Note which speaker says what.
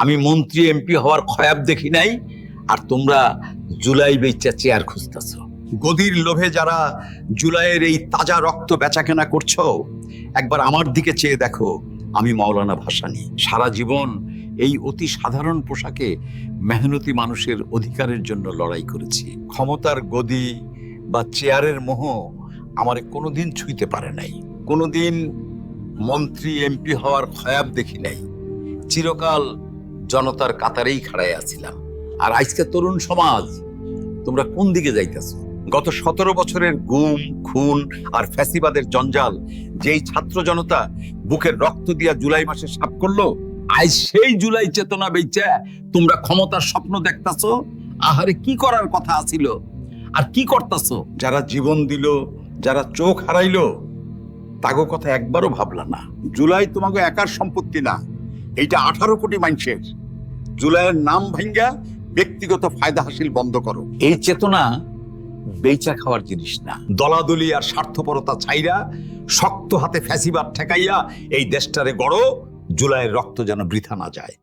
Speaker 1: আমি মন্ত্রী এমপি হওয়ার খয়াব দেখি নাই, আর তোমরা জুলাই বেচা চেয়ার খুঁজতেছ। গদির লোভে যারা জুলাইয়ের এই তাজা রক্ত বেচাকেনা করছো, একবার আমার দিকে চেয়ে দেখো। আমি মাওলানা ভাসানী সারা জীবন এই অতি সাধারণ পোশাকে মেহনতি মানুষের অধিকারের জন্য লড়াই করেছি। ক্ষমতার গদি বা চেয়ারের মোহ আমারে কোনোদিন ছুঁইতে পারে নাই। কোনোদিন মন্ত্রী এমপি হওয়ার খয়াব দেখি নাই। চিরকাল জনতার কাতারেই খাড়াই আছিলাম। আর আজকে তরুণ সমাজ, তোমরা কোন দিকে যাইতেছ? গত 17 বছরের গুম খুন আর ফ্যাসিবাদের জঞ্জাল যেই ছাত্র জনতা বুকের রক্ত দিয়া জুলাই মাসে সাফ করলো, আজ সেই জুলাই চেতনা বেচা তোমরা ক্ষমতার স্বপ্ন দেখতাছো। আহারে, কি করার কথা আছিল আর কি করতাছো? যারা জীবন দিল, যারা চোখ হারাইলো, তাগো কথা একবারও ভাবলা না। জুলাই তোমাকে একার সম্পত্তি না, এইটা 18 কোটি মানুষের। জুলাইয়ের নাম ভাঙ্গা ব্যক্তিগত ফায়দা হাসিল বন্ধ করো। এই চেতনা বেচা খাওয়ার জিনিস না। দলাদলি আর স্বার্থপরতা ছাইরা শক্ত হাতে ফ্যাসিবাদ ঠেকাইয়া এই দেশটারে গড়ো। জুলাইয়ের রক্ত যেন বৃথা না যায়।